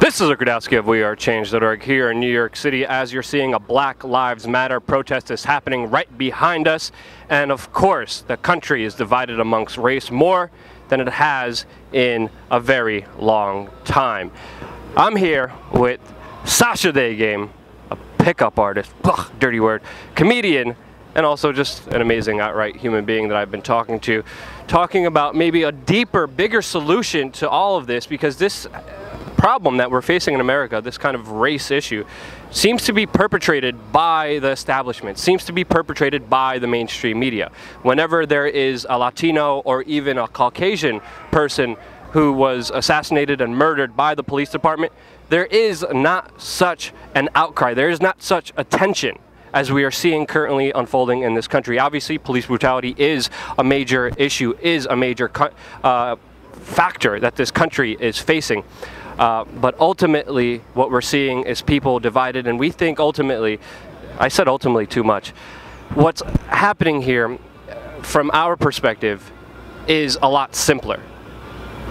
This is Rudkowski of WeAreChange.org here in New York City. As you're seeing, a Black Lives Matter protest is happening right behind us. And of course, the country is divided amongst race more than it has in a very long time. I'm here with Sasha Daygame, a pickup artist, ugh, dirty word, comedian, and also just an amazing outright human being that I've been talking to, talking about maybe a deeper, bigger solution to all of this, because this problem that we're facing in America, this kind of race issue, seems to be perpetrated by the establishment, seems to be perpetrated by the mainstream media. Whenever there is a Latino or even a Caucasian person who was assassinated and murdered by the police department, there is not such an outcry, there is not such attention as we are seeing currently unfolding in this country. Obviously, police brutality is a major issue, is a major factor that this country is facing. But ultimately, what we're seeing is people divided, and we think ultimately, I said ultimately too much, what's happening here from our perspective is a lot simpler.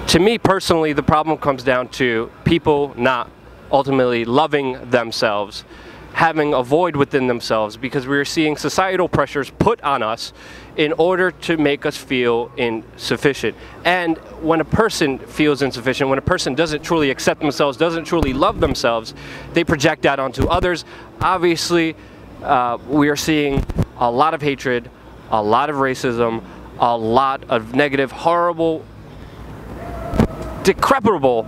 To me personally, the problem comes down to people not ultimately loving themselves, having a void within themselves, because we're seeing societal pressures put on us in order to make us feel insufficient. And when a person feels insufficient, when a person doesn't truly accept themselves, doesn't truly love themselves, they project that onto others. Obviously, we are seeing a lot of hatred, a lot of racism, a lot of negative, horrible, decrepitable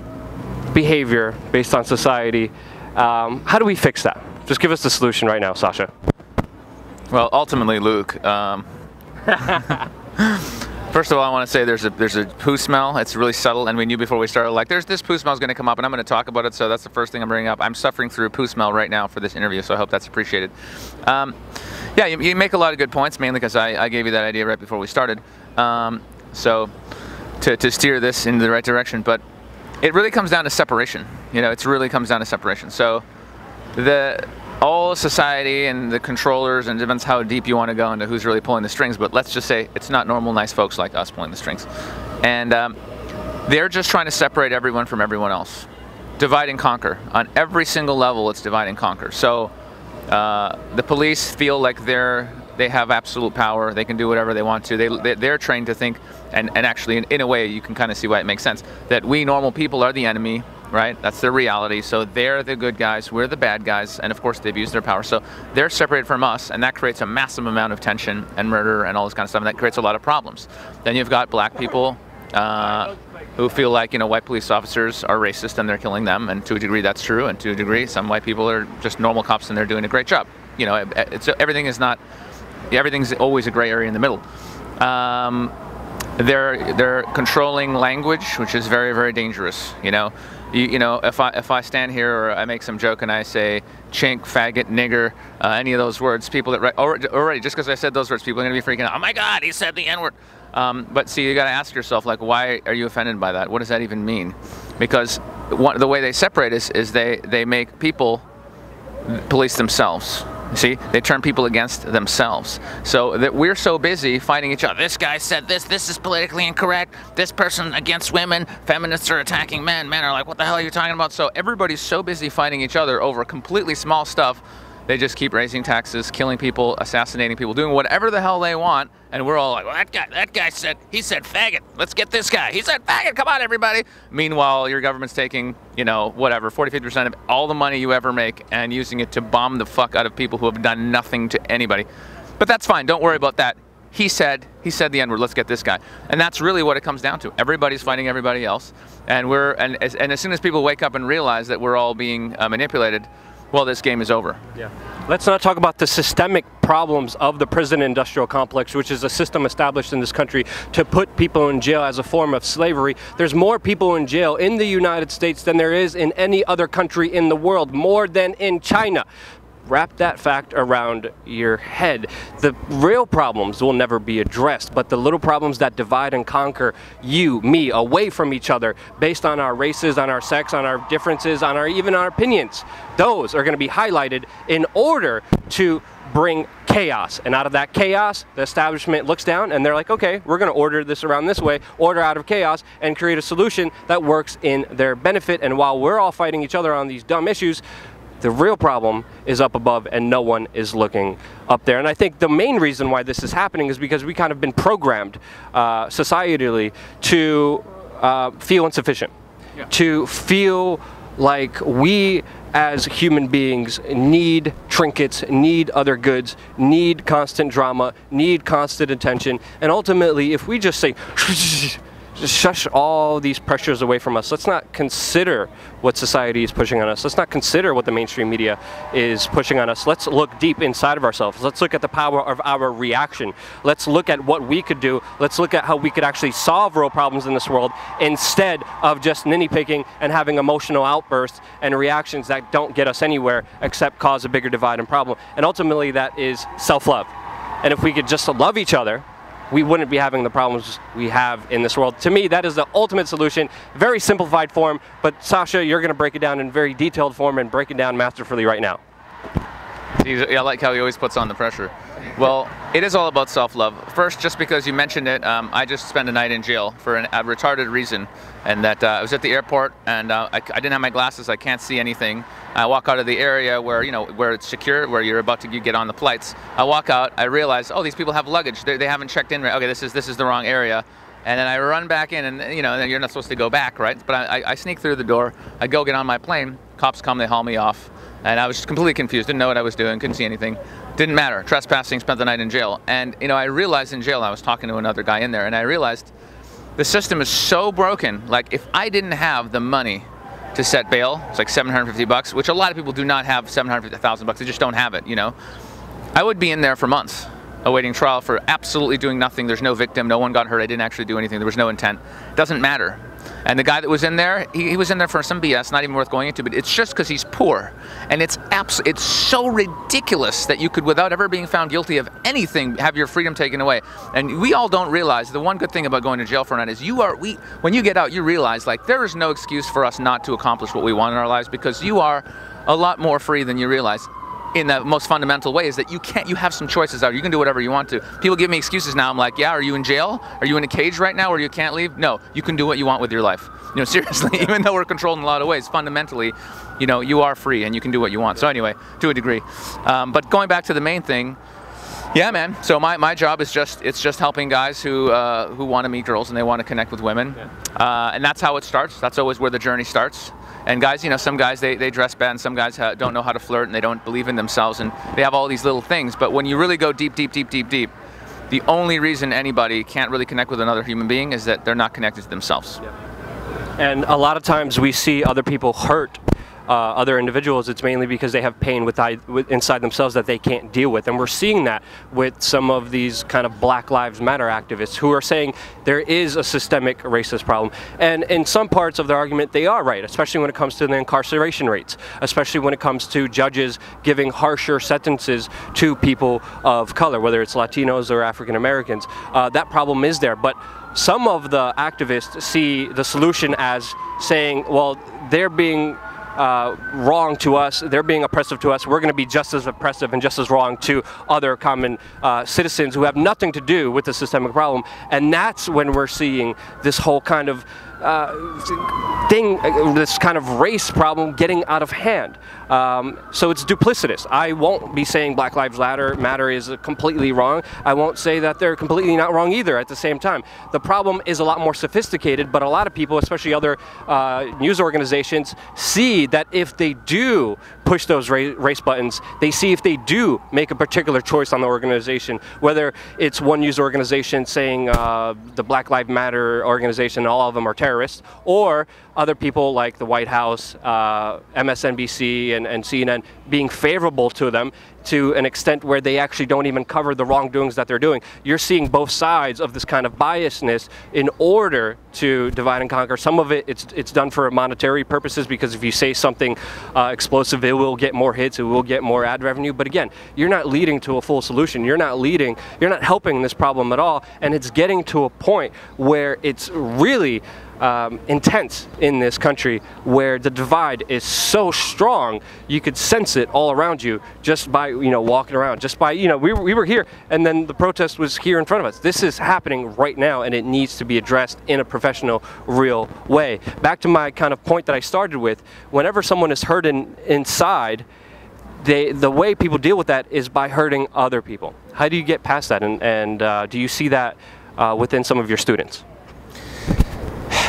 behavior based on society. How do we fix that? Just give us the solution right now, Sasha. Well, ultimately, Luke, first of all, I want to say there's a poo smell. It's really subtle, and we knew before we started, like, there's this poo smell is going to come up, and I'm going to talk about it, so that's the first thing I'm bringing up. I'm suffering through a poo smell right now for this interview, so I hope that's appreciated. Yeah, you make a lot of good points, mainly because I gave you that idea right before we started, so to steer this in the right direction, but it really comes down to separation. You know, it really comes down to separation. So all society and the controllers, and it depends how deep you want to go into who's really pulling the strings, but let's just say it's not normal, nice folks like us pulling the strings. And they're just trying to separate everyone from everyone else. Divide and conquer. On every single level, it's divide and conquer. So the police feel like they have absolute power, they can do whatever they want to. They're trained to think, and actually in a way you can kind of see why it makes sense, that we normal people are the enemy, right? That's their reality. So they're the good guys, we're the bad guys, and of course they've used their power. So they're separated from us, and that creates a massive amount of tension and murder and all this kind of stuff, and that creates a lot of problems. Then you've got black people who feel like, you know, white police officers are racist and they're killing them, and to a degree that's true, and to a degree some white people are just normal cops and they're doing a great job. You know, everything's always a gray area in the middle. They're controlling language, which is very, very dangerous. You know, if I stand here or I make some joke and I say chink, faggot, nigger, any of those words, people that already just because I said those words, people are gonna be freaking out. Oh my God, he said the N-word. But see, you got to ask yourself, like, why are you offended by that? What does that even mean? Because the way they separate is they make people police themselves. See, they turn people against themselves. So that we're so busy fighting each other. This guy said this is politically incorrect. This person against women. Feminists are attacking men. Men are like, what the hell are you talking about? So everybody's so busy fighting each other over completely small stuff. They just keep raising taxes, killing people, assassinating people, doing whatever the hell they want, and we're all like, well, that guy said, he said faggot, let's get this guy, he said faggot, come on everybody. Meanwhile, your government's taking, you know, whatever, 40–50% of all the money you ever make and using it to bomb the fuck out of people who have done nothing to anybody. But that's fine, don't worry about that. He said the N-word, let's get this guy. And that's really what it comes down to. Everybody's fighting everybody else, and as soon as people wake up and realize that we're all being manipulated, well, this game is over. Yeah. Let's not talk about the systemic problems of the prison industrial complex, which is a system established in this country to put people in jail as a form of slavery. There's more people in jail in the United States than there is in any other country in the world, more than in China. Wrap that fact around your head. The real problems will never be addressed, but the little problems that divide and conquer you, me, away from each other based on our races, on our sex, on our differences, on even our opinions, those are going to be highlighted in order to bring chaos. And out of that chaos, the establishment looks down and they're like, okay, we're going to order this around this way, order out of chaos, and create a solution that works in their benefit. And while we're all fighting each other on these dumb issues, the real problem is up above and no one is looking up there. And I think the main reason why this is happening is because we kind of been programmed societally to feel insufficient, to feel like we as human beings need trinkets, need other goods, need constant drama, need constant attention. And ultimately, if we just say, just shush all these pressures away from us. Let's not consider what society is pushing on us. Let's not consider what the mainstream media is pushing on us. Let's look deep inside of ourselves. Let's look at the power of our reaction. Let's look at what we could do. Let's look at how we could actually solve real problems in this world instead of just ninny-picking and having emotional outbursts and reactions that don't get us anywhere except cause a bigger divide and problem. And ultimately that is self-love. And if we could just love each other, we wouldn't be having the problems we have in this world. To me, that is the ultimate solution. Very simplified form, but Sasha, you're going to break it down in very detailed form and break it down masterfully right now. I like how he always puts on the pressure. Well, it is all about self-love. First, just because you mentioned it, I just spent a night in jail for a retarded reason, and that I was at the airport and I didn't have my glasses. I can't see anything. I walk out of the area where where it's secure, where you're about to get on the flights. I walk out. I realize, oh, these people have luggage. They haven't checked in. Okay, this is the wrong area. And then I run back in, and then you're not supposed to go back, right? But I sneak through the door. I go get on my plane. Cops come. They haul me off. And I was completely confused, didn't know what I was doing, couldn't see anything. Didn't matter, trespassing, spent the night in jail. And I realized in jail, I was talking to another guy in there, and I realized the system is so broken. Like, if I didn't have the money to set bail, it's like $750, which a lot of people do not have $750,000, they just don't have it, I would be in there for months, awaiting trial for absolutely doing nothing. There's no victim, no one got hurt, I didn't actually do anything, there was no intent. Doesn't matter. And the guy that was in there, he was in there for some BS, not even worth going into, but it's just because he's poor. And it's so ridiculous that you could, without ever being found guilty of anything, have your freedom taken away. And we all don't realize, the one good thing about going to jail for a night is when you get out, you realize, like, there is no excuse for us not to accomplish what we want in our lives, because you are a lot more free than you realize. In the most fundamental way is that you have some choices out. You can do whatever you want to. People give me excuses now. I'm like, yeah, are you in jail? Are you in a cage right now where you can't leave? No, you can do what you want with your life. Seriously, even though we're controlled in a lot of ways, fundamentally, you are free and you can do what you want. So anyway, to a degree. But going back to the main thing, yeah, man. So my job is just helping guys who want to meet girls and they want to connect with women. Yeah. And that's how it starts. That's always where the journey starts. And guys, some guys, they dress bad, and some guys don't know how to flirt, and they don't believe in themselves, and they have all these little things. But when you really go deep, deep, deep, deep, deep, the only reason anybody can't really connect with another human being is that they're not connected to themselves. Yeah. And a lot of times we see other people hurt other individuals. It's mainly because they have pain inside themselves that they can't deal with. And we're seeing that with some of these kind of Black Lives Matter activists who are saying there is a systemic racist problem. And in some parts of their argument, they are right, especially when it comes to the incarceration rates, especially when it comes to judges giving harsher sentences to people of color, whether it's Latinos or African Americans. That problem is there. But some of the activists see the solution as saying, well, they're being wrong to us, they're being oppressive to us, we're going to be just as oppressive and just as wrong to other common citizens who have nothing to do with the systemic problem. And that's when we're seeing this whole kind of this kind of race problem getting out of hand. So it's duplicitous. I won't be saying Black Lives Matter is completely wrong. I won't say that they're completely not wrong either at the same time. The problem is a lot more sophisticated, but a lot of people, especially other news organizations, see that if they do push those race buttons, they see if they do make a particular choice on the organization, whether it's one news organization saying the Black Lives Matter organization, all of them are terrorists, or other people like the White House, MSNBC, and CNN being favorable to them, to an extent where they actually don't even cover the wrongdoings that they're doing. You're seeing both sides of this kind of biasness in order to divide and conquer. Some of it, it's done for monetary purposes, because if you say something explosive, it will get more hits, it will get more ad revenue. But again, you're not leading to a full solution. You're not helping this problem at all. And it's getting to a point where it's really intense in this country, where the divide is so strong you could sense it all around you just by walking around, just by we were here and then the protest was here in front of us. This is happening right now, and it needs to be addressed in a professional, real way. Back to my kind of point that I started with, whenever someone is hurt inside, the way people deal with that is by hurting other people. How do you get past that, and do you see that within some of your students?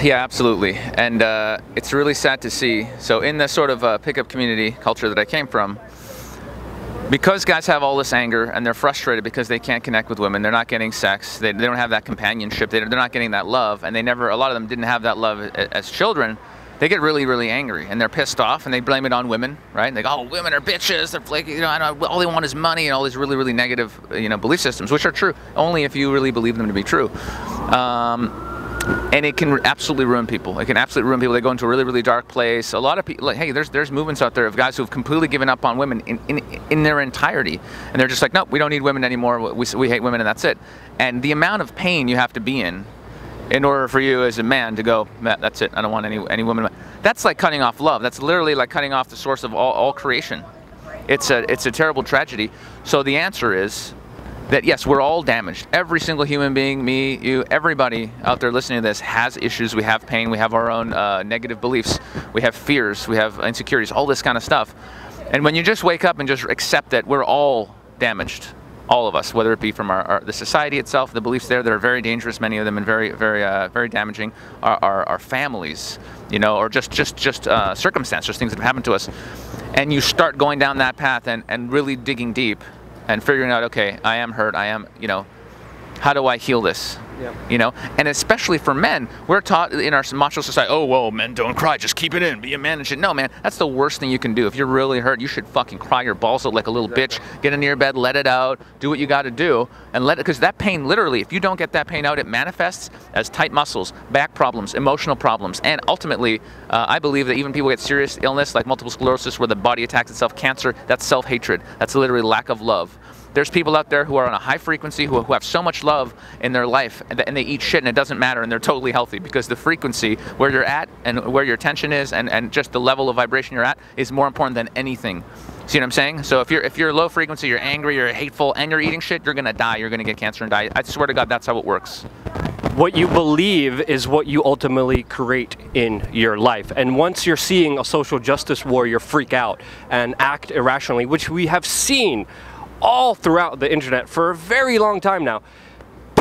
Yeah, absolutely. And it's really sad to see. So in the sort of pickup community culture that I came from, because guys have all this anger and they're frustrated because they can't connect with women, they're not getting sex, they don't have that companionship, they're not getting that love, and a lot of them didn't have that love as children, they get really, really angry and they're pissed off and they blame it on women, right? They go, oh, women are bitches, they're flaky, all they want is money, and all these really, really negative, belief systems, which are true, only if you really believe them to be true. And it can absolutely ruin people. It can absolutely ruin people. They go into a really, really dark place. A lot of people, hey, there's movements out there of guys who have completely given up on women in their entirety. And they're just like, nope, we don't need women anymore. We hate women, and that's it. And the amount of pain you have to be in order for you as a man to go, that's it, I don't want any women. That's like cutting off love. That's literally like cutting off the source of all creation. It's a terrible tragedy. So the answer is that yes, we're all damaged. Every single human being, me, you, everybody out there listening to this has issues. We have pain, we have our own negative beliefs, we have fears, we have insecurities, all this kind of stuff. And when you just wake up and just accept that we're all damaged, all of us, whether it be from the society itself, the beliefs there that are very dangerous, many of them, and very, very damaging, our families, or just circumstances, just things that have happened to us. And you start going down that path and really digging deep, and figuring out, okay, I am hurt, how do I heal this? Yep. And especially for men, we're taught in our macho society, oh, well, men don't cry, just keep it in, be a man and shit. No, man, that's the worst thing you can do. If you're really hurt, you should fucking cry your balls out like a little bitch, get into your bed, let it out, do what you gotta do, and let it, because that pain, literally, if you don't get that pain out, it manifests as tight muscles, back problems, emotional problems, and ultimately, I believe that even people get serious illness like multiple sclerosis, where the body attacks itself, cancer, that's self-hatred, that's literally lack of love. There's people out there who are on a high frequency, who have so much love in their life, and they eat shit and it doesn't matter, and they're totally healthy, because the frequency where you're at and where your attention is and just the level of vibration you're at is more important than anything. See what I'm saying? So if you're low frequency, you're angry, you're hateful, and you're eating shit, you're gonna die, you're gonna get cancer and die. I swear to God, that's how it works. What you believe is what you ultimately create in your life. And once you're seeing a social justice warrior freak out and act irrationally, which we have seen all throughout the internet for a very long time now,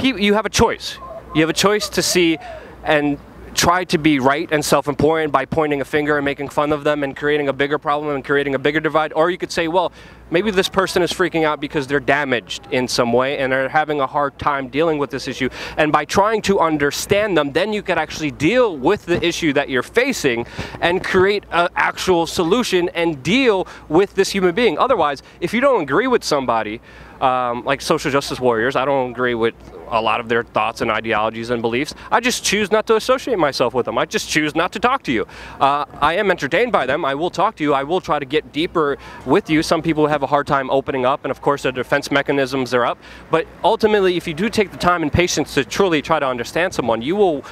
you have a choice. You have a choice to see and try to be right and self-important by pointing a finger and making fun of them and creating a bigger problem and creating a bigger divide. Or you could say, well, maybe this person is freaking out because they're damaged in some way and are having a hard time dealing with this issue. And by trying to understand them, then you could actually deal with the issue that you're facing and create an actual solution and deal with this human being. Otherwise, if you don't agree with somebody, like social justice warriors, I don't agree with a lot of their thoughts and ideologies and beliefs. I just choose not to associate myself with them. I just choose not to talk to you. I am entertained by them. I will talk to you. I will try to get deeper with you. Some people have a hard time opening up, and of course their defense mechanisms are up. But ultimately, if you do take the time and patience to truly try to understand someone, you will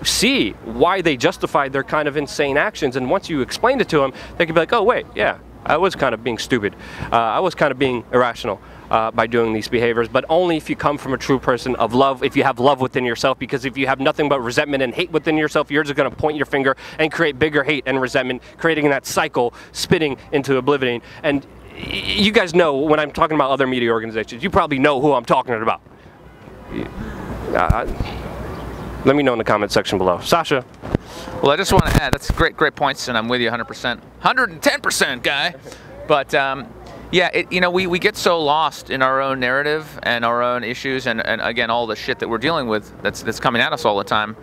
see why they justified their kind of insane actions. And once you explain it to them, they can be like, oh wait, yeah, I was kind of being stupid. I was kind of being irrational by doing these behaviors, but only if you come from a true person of love, if you have love within yourself, because if you have nothing but resentment and hate within yourself, you're just going to point your finger and create bigger hate and resentment, creating that cycle, spitting into oblivion. And you guys know, when I'm talking about other media organizations, you probably know who I'm talking about. Let me know in the comment section below. Sasha? Well, I just want to add, that's great points, and I'm with you 100%. 110%, guy! But, yeah, we get so lost in our own narrative and our own issues and again, all the shit that we're dealing with that's coming at us all the time.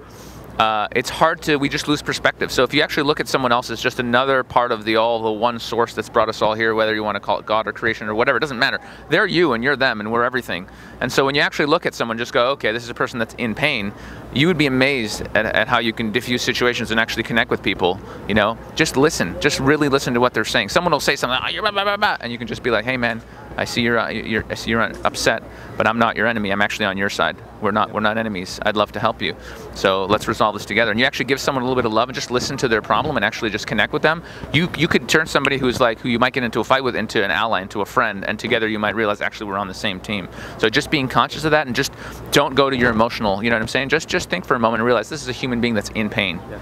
it's hard to, we just lose perspective. So if you actually look at someone else as just another part of the one source that's brought us all here, whether you want to call it God or creation or whatever, it doesn't matter. They're you and you're them and we're everything. And so when you actually look at someone, just go, okay, this is a person that's in pain, you would be amazed at how you can diffuse situations and actually connect with people, you know? Just listen, just really listen to what they're saying. Someone will say something, oh, you're blah, blah, blah, blah, and you can just be like, hey man, I see you're upset, but I'm not your enemy. I'm actually on your side. We're not enemies. I'd love to help you. So let's resolve this together. And you actually give someone a little bit of love and just listen to their problem and actually just connect with them. You could turn somebody who you might get into a fight with into an ally, into a friend, and together you might realize actually we're on the same team. So just being conscious of that and just don't go to your emotional, you know what I'm saying? Just think for a moment and realize this is a human being that's in pain. Yeah.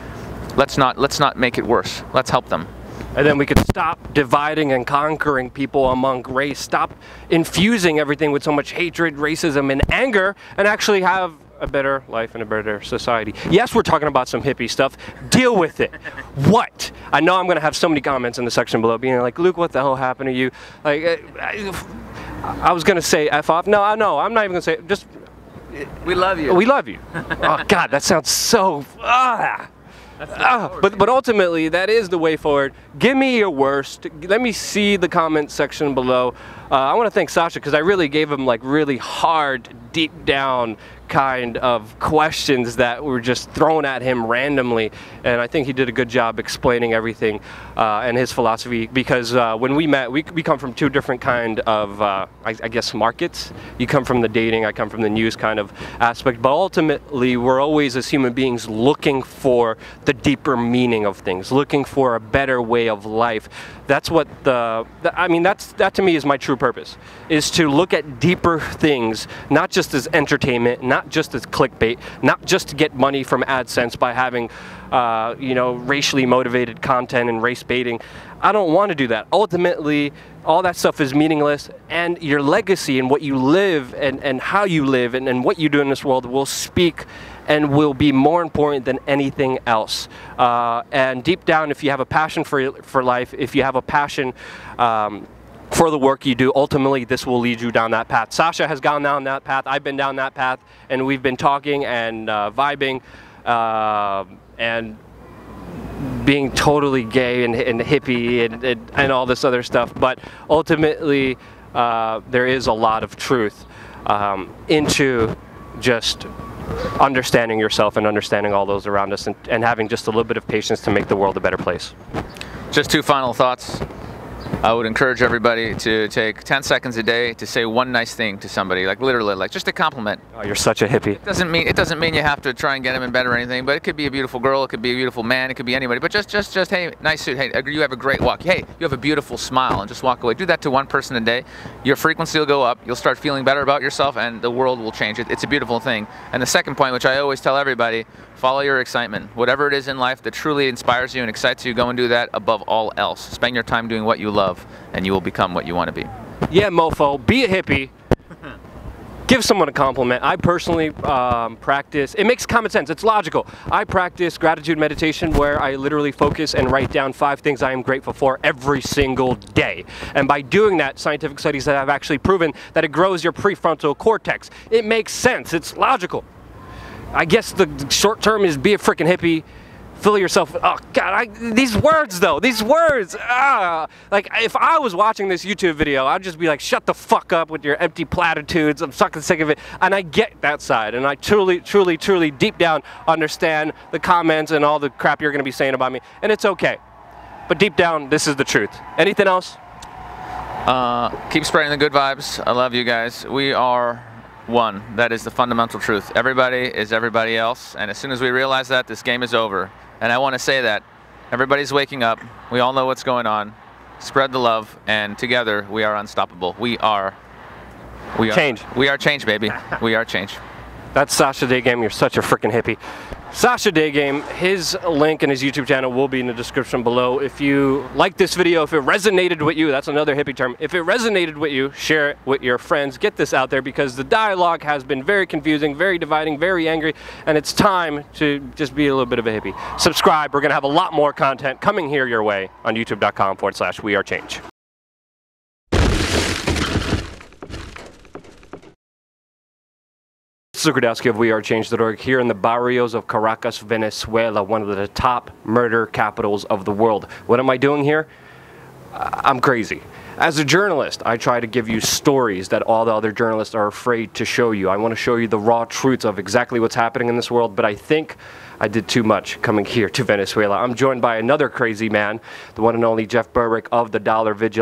Let's not make it worse. Let's help them. And then we could stop dividing and conquering people among race, stop infusing everything with so much hatred, racism, and anger, and actually have a better life and a better society. Yes, we're talking about some hippie stuff. Deal with it. What? I know I'm going to have so many comments in the section below being like, Luke, what the hell happened to you? Like, I was going to say F off. No, I'm not even going to say it. Just... We love you. We love you. Oh, God, that sounds so... But ultimately, that is the way forward. Give me your worst. Let me see the comment section below. I want to thank Sasha because I really gave him like really hard, deep down kind of questions that were just thrown at him randomly, and I think he did a good job explaining everything and his philosophy, because when we met, we come from two different kind of I guess markets. You come from the dating, I come from the news kind of aspect, but ultimately we're always as human beings looking for the deeper meaning of things, looking for a better way of life. That's what that to me is my true purpose, is to look at deeper things, not just as entertainment, not just as clickbait, not just to get money from AdSense by having racially motivated content and race baiting. I don't want to do that. Ultimately, all that stuff is meaningless, and your legacy and what you live and how you live and what you do in this world will speak and will be more important than anything else. And deep down, if you have a passion for life, if you have a passion for the work you do, ultimately this will lead you down that path. Sasha has gone down that path, I've been down that path, and we've been talking and vibing and being totally gay and hippie and all this other stuff. But ultimately, there is a lot of truth into just understanding yourself and understanding all those around us, and having just a little bit of patience to make the world a better place. Just two final thoughts. I would encourage everybody to take 10 seconds a day to say one nice thing to somebody, like literally, like just a compliment. Oh, you're such a hippie. It doesn't mean you have to try and get them in bed or anything, but it could be a beautiful girl, it could be a beautiful man, it could be anybody, but just hey, nice suit, hey, you have a great walk, hey, you have a beautiful smile, and just walk away. Do that to one person a day. Your frequency will go up, you'll start feeling better about yourself, and the world will change. It's a beautiful thing. And the second point, which I always tell everybody, follow your excitement. Whatever it is in life that truly inspires you and excites you, go and do that above all else. Spend your time doing what you love, and you will become what you want to be. Yeah, mofo, be a hippie. Give someone a compliment. I personally practice, it makes common sense, it's logical. I practice gratitude meditation, where I literally focus and write down 5 things I am grateful for every single day. And by doing that, scientific studies have actually proven that it grows your prefrontal cortex. It makes sense, it's logical. I guess the short term is be a freaking hippie. Fill yourself. Oh God, these words though. These words. Like if I was watching this YouTube video, I'd just be like, shut the fuck up with your empty platitudes. I'm fucking sick of it. And I get that side, and I truly, truly, truly, deep down understand the comments and all the crap you're gonna be saying about me, and it's okay. But deep down, this is the truth. Anything else? Keep spreading the good vibes. I love you guys. We are one. That is the fundamental truth. Everybody is everybody else, and as soon as we realize that, this game is over. And I want to say that everybody's waking up. We all know what's going on. Spread the love, and together we are unstoppable. We are change. We are change, baby. We are change. That's Sasha Daygame. You're such a freaking hippie. Sasha Daygame, his link and his YouTube channel will be in the description below. If you like this video, if it resonated with you, that's another hippie term. If it resonated with you, share it with your friends. Get this out there, because the dialogue has been very confusing, very dividing, very angry, and it's time to just be a little bit of a hippie. Subscribe. We're going to have a lot more content coming here your way on youtube.com/WeAreChange. This is Rudkowski of WeAreChange.org here in the barrios of Caracas, Venezuela, one of the top murder capitals of the world. What am I doing here? I'm crazy. As a journalist, I try to give you stories that all the other journalists are afraid to show you. I want to show you the raw truths of exactly what's happening in this world, but I think I did too much coming here to Venezuela. I'm joined by another crazy man, the one and only Jeff Berwick of the Dollar Vigil.